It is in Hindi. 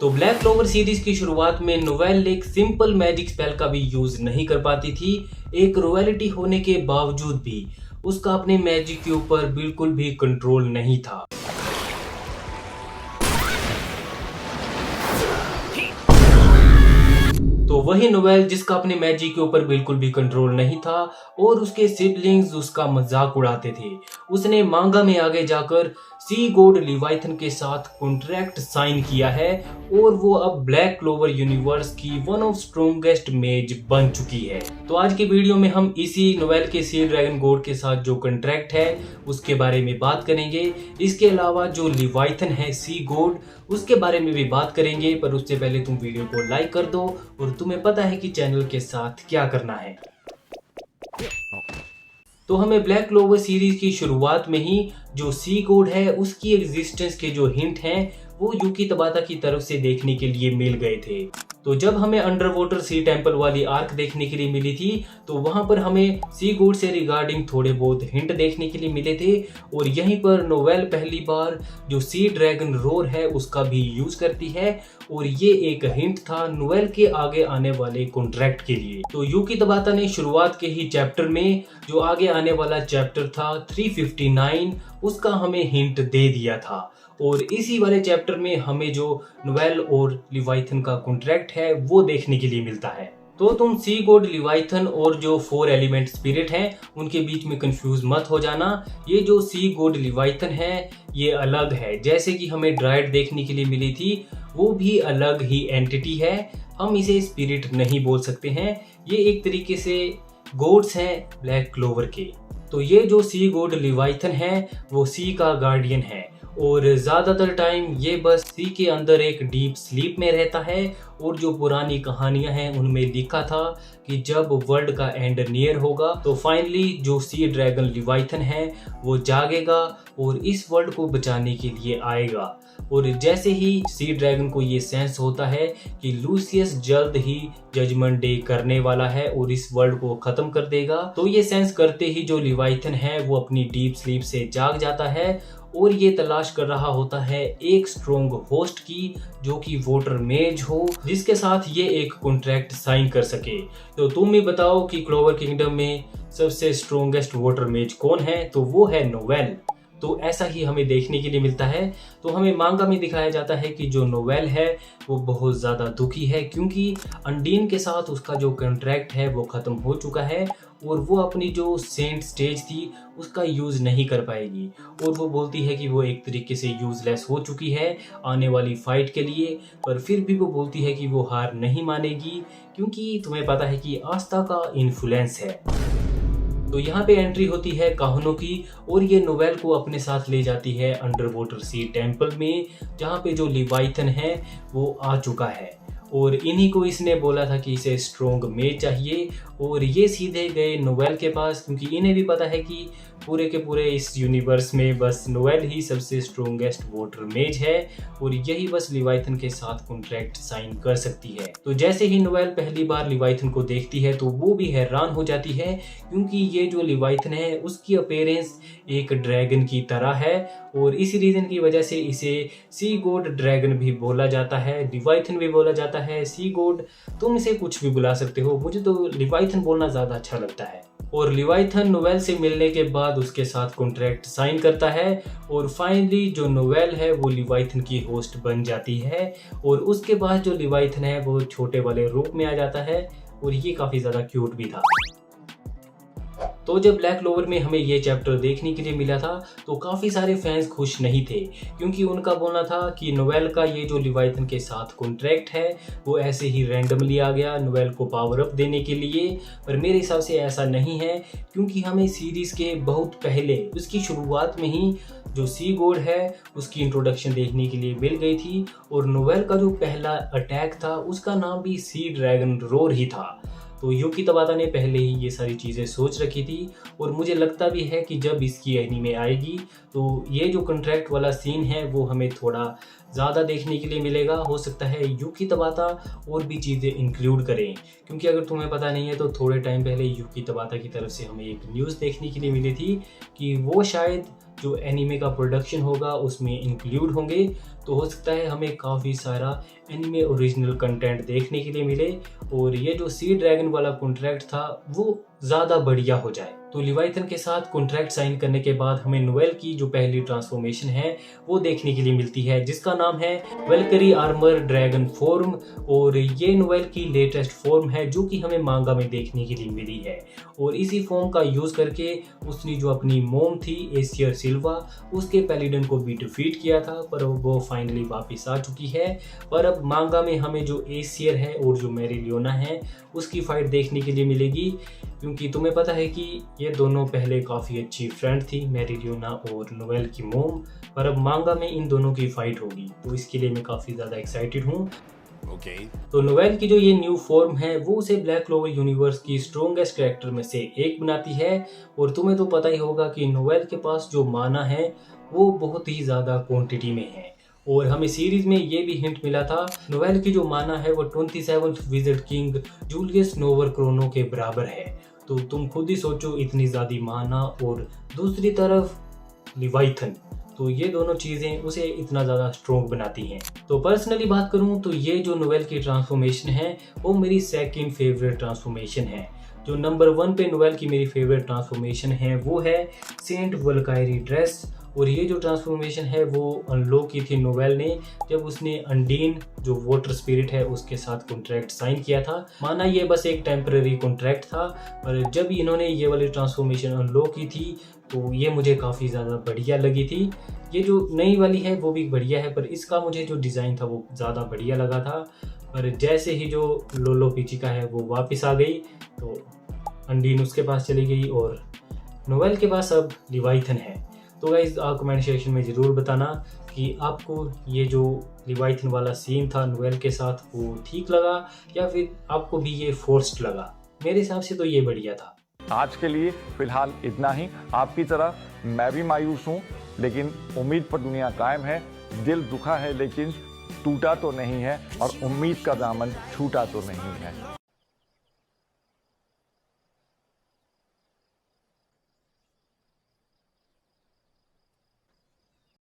तो ब्लैक क्लोवर सीरीज की शुरुआत में नोवेल एक सिंपल मैजिक स्पेल का भी यूज नहीं कर पाती थी। एक रॉयल्टी होने के बावजूद भी उसका अपने मैजिक के ऊपर बिल्कुल भी कंट्रोल नहीं था। तो वही नोवेल जिसका अपने मैजिक के ऊपर बिल्कुल भी कंट्रोल नहीं था और उसके सिबलिंग्स उसका मजाक उड़ाते थे, उसने मांगा में आगे जाकर सी गॉड लिवाइथन के साथ कॉन्ट्रैक्ट साइन किया है और वो अब ब्लैक क्लोवर यूनिवर्स की वन ऑफ स्ट्रॉन्गेस्ट मेज बन चुकी है। तो आज की वीडियो में हम इसी नोवेल के सी ड्रैगन गॉड के साथ जो कॉन्ट्रैक्ट है उसके बारे में बात करेंगे। इसके अलावा जो लिवाइथन है सी गॉड उसके बारे में भी बात करेंगे, पर उससे पहले तुम वीडियो को लाइक कर दो और तुम्हें पता है कि चैनल के साथ क्या करना है। तो हमें ब्लैक क्लोवर सीरीज की शुरुआत में ही जो सी गॉड है उसकी एग्जिस्टेंस के जो हिंट हैं वो यूकी तबाता की तरफ से देखने के लिए मिल गए थे। तो जब हमें अंडर वाटर सी टेम्पल वाली आर्क देखने के लिए मिली थी तो वहां पर हमें सी गॉड से रिगार्डिंग थोड़े बहुत हिंट देखने के लिए मिले थे और यहीं पर नोवेल पहली बार जो सी ड्रैगन रोर है उसका भी यूज करती है और ये एक हिंट था नोवेल के आगे आने वाले कॉन्ट्रैक्ट के लिए। तो यूकी तबाता ने शुरुआत के ही चैप्टर में जो आगे आने वाला चैप्टर था 359 उसका हमें हिंट दे दिया था और इसी वाले चैप्टर में हमें जो नोवेल और लिवाइथन का कॉन्ट्रैक्ट है वो देखने के लिए मिलता है। तो तुम सी गॉड लिवाइथन और जो 4 एलिमेंट स्पिरिट हैं उनके बीच में कंफ्यूज मत हो जाना। ये जो सी गॉड लिवाइथन है ये अलग है, जैसे कि हमें ड्राइड देखने के लिए मिली थी वो भी अलग ही एंटिटी है। हम इसे स्पिरिट नहीं बोल सकते हैं, ये एक तरीके से गॉड्स हैं ब्लैक क्लोवर के। तो ये जो सी गॉड लिवाइथन है वो सी का गार्डियन है और ज़्यादातर टाइम ये बस सी के अंदर एक डीप स्लीप में रहता है और जो पुरानी कहानियां हैं उनमें लिखा था कि जब वर्ल्ड का एंड नियर होगा तो फाइनली जो सी ड्रैगन लिवाइथन है वो जागेगा और इस वर्ल्ड को बचाने के लिए आएगा। और जैसे ही सी ड्रैगन को ये सेंस होता है कि लूसियस जल्द ही जजमेंट डे करने वाला है और इस वर्ल्ड को खत्म कर देगा, तो ये सेंस करते ही जो लिवाइथन है वो अपनी डीप स्लीप से जाग जाता है और ये तलाश कर रहा होता है एक स्ट्रॉन्ग होस्ट की जो कि वाटर मेज हो जिसके साथ ये एक कॉन्ट्रैक्ट साइन कर सके। तो तुम ही बताओ कि क्लोवर किंगडम में सबसे स्ट्रॉन्गेस्ट वाटर मेज कौन है? तो वो है नोवेल। तो ऐसा ही हमें देखने के लिए मिलता है। तो हमें मांगा में दिखाया जाता है कि जो नोवेल है वो बहुत ज़्यादा दुखी है क्योंकि अंडीन के साथ उसका जो कॉन्ट्रैक्ट है वो ख़त्म हो चुका है और वो अपनी जो सेंट स्टेज थी उसका यूज़ नहीं कर पाएगी और वो बोलती है कि वो एक तरीके से यूज़लेस हो चुकी है आने वाली फाइट के लिए। पर फिर भी वो बोलती है कि वो हार नहीं मानेगी क्योंकि तुम्हें पता है कि आस्था का इन्फ्लुएंस है। तो यहाँ पे एंट्री होती है काहनों की और ये नोवेल को अपने साथ ले जाती है अंडर वाटर सी टेम्पल में जहाँ पे जो लिवाइथन है वो आ चुका है और इन्हीं को इसने बोला था कि इसे स्ट्रॉन्ग मेज चाहिए और ये सीधे गए नोवेल के पास क्योंकि इन्हें भी पता है कि पूरे के पूरे इस यूनिवर्स में बस नोवेल ही सबसे स्ट्रॉन्गेस्ट वाटर मेज है और यही बस लिवाइथन के साथ कॉन्ट्रैक्ट साइन कर सकती है। तो जैसे ही नोवेल पहली बार लिवाइथन को देखती है तो वो भी हैरान हो जाती है क्योंकि ये जो लिवाइथन है उसकी अपीयरेंस एक ड्रैगन की तरह है और इसी रीजन की वजह से इसे सी गॉड ड्रैगन भी बोला जाता है, लिवाइथन भी बोला जाता है। सी गॉड तुम इसे कुछ भी बुला सकते हो, मुझे तो लिवाइथन बोलना ज़्यादा अच्छा लगता है। और लिवाइथन नोवेल से मिलने के बाद उसके साथ कॉन्ट्रैक्ट साइन करता है और फाइनली जो नोवेल है वो लिवाइथन की होस्ट बन जाती है और उसके बाद जो लिवाइथन है वो छोटे वाले रूप में आ जाता है और ये काफ़ी ज़्यादा क्यूट भी था। तो जब ब्लैक क्लोवर में हमें ये चैप्टर देखने के लिए मिला था तो काफ़ी सारे फैंस खुश नहीं थे क्योंकि उनका बोलना था कि नोवेल का ये जो लिवाइथन के साथ कॉन्ट्रैक्ट है वो ऐसे ही रैंडमली आ गया नोवेल को पावर अप देने के लिए। पर मेरे हिसाब से ऐसा नहीं है क्योंकि हमें सीरीज़ के बहुत पहले उसकी शुरुआत में ही जो सी गॉड है उसकी इंट्रोडक्शन देखने के लिए मिल गई थी और नोवेल का जो पहला अटैक था उसका नाम भी सी ड्रैगन रोर ही था। तो यूकी तबाता ने पहले ही ये सारी चीज़ें सोच रखी थी और मुझे लगता भी है कि जब इसकी एनीमे आएगी तो ये जो कॉन्ट्रैक्ट वाला सीन है वो हमें थोड़ा ज़्यादा देखने के लिए मिलेगा। हो सकता है यूकी तबाता और भी चीज़ें इंक्लूड करें, क्योंकि अगर तुम्हें पता नहीं है तो थोड़े टाइम पहले यूकी तबाता की तरफ से हमें एक न्यूज़ देखने के लिए मिली थी कि वो शायद जो एनीमे का प्रोडक्शन होगा उसमें इंक्लूड होंगे। तो हो सकता है हमें काफ़ी सारा एनीमे ओरिजिनल कंटेंट देखने के लिए मिले और ये जो सी ड्रैगन वाला कॉन्ट्रैक्ट था वो ज़्यादा बढ़िया हो जाए। तो लिवाइथन के साथ कॉन्ट्रैक्ट साइन करने के बाद हमें नोवेल की जो पहली ट्रांसफॉर्मेशन है वो देखने के लिए मिलती है, जिसका नाम है वेलकरी आर्मर ड्रैगन फॉर्म। और ये नोवेल की लेटेस्ट फॉर्म है जो कि हमें मांगा में देखने के लिए मिली है। और इसी फॉर्म का यूज़ करके उसने जो अपनी मोम थी एसियर सिल्वा, उसके पैलिडन को भी डिफीट किया था, पर वो फाइनली वापस आ चुकी है। पर अब मांगा में हमें जो एसियर है और जो मेरिलियोना है उसकी फाइट देखने के लिए मिलेगी, क्योंकि तुम्हें पता है कि ये दोनों पहले काफ़ी अच्छी फ्रेंड थी, मेरिलियोना और नोवेल की मोम। पर अब मांगा में इन दोनों की फाइट होगी, तो इसके लिए मैं काफ़ी ज़्यादा एक्साइटेड हूँ। तो नोवेल की जो ये न्यू फॉर्म है वो उसे ब्लैक क्लोवर यूनिवर्स की स्ट्रॉन्गेस्ट कैरेक्टर में से एक बनाती है। और तुम्हें तो पता ही होगा कि नोवेल के पास जो माना है वो बहुत ही ज़्यादा क्वांटिटी में है। और हमें सीरीज में ये भी हिंट मिला था, नोवेल की जो माना है वो 27th wizard king Julius nowhere Chrono के बराबर है। तो तुम खुद ही सोचो, इतनी ज़्यादा माना और दूसरी तरफ लिवाइथन, तो ये दोनों चीज़ें उसे इतना ज़्यादा स्ट्रॉन्ग बनाती हैं। तो पर्सनली बात करूँ तो ये जो नोवेल की ट्रांसफॉर्मेशन है वो मेरी सेकंड फेवरेट ट्रांसफॉर्मेशन है। जो नंबर 1 पे नोवेल की मेरी फेवरेट ट्रांसफॉर्मेशन है वो है सेंट वल्कायरी ड्रेस। और ये जो ट्रांसफॉर्मेशन है वो अनलॉक की थी नोवेल ने जब उसने अंडीन जो वाटर स्पिरिट है उसके साथ कॉन्ट्रैक्ट साइन किया था। माना ये बस एक टेम्पररी कॉन्ट्रैक्ट था, पर जब इन्होंने ये वाली ट्रांसफॉर्मेशन अनलॉक की थी तो ये मुझे काफ़ी ज़्यादा बढ़िया लगी थी। ये जो नई वाली है वो भी बढ़िया है, पर इसका मुझे जो डिज़ाइन था वो ज़्यादा बढ़िया लगा था। पर जैसे ही जो लोलो पिचिका है वो वापस आ गई तो अंडीन उसके पास चली गई और नोवेल के पास अब लिवाइथन है। तो गाइस आप कमेंट सेक्शन में ज़रूर बताना कि आपको ये जो लिवाइथन वाला सीन था नोवेल के साथ वो ठीक लगा या फिर आपको भी ये फोर्स्ड लगा। मेरे हिसाब से तो ये बढ़िया था। आज के लिए फिलहाल इतना ही। आपकी तरह मैं भी मायूस हूँ, लेकिन उम्मीद पर दुनिया कायम है। दिल दुखा है लेकिन टूटा तो नहीं है और उम्मीद का दामन छूटा तो नहीं है।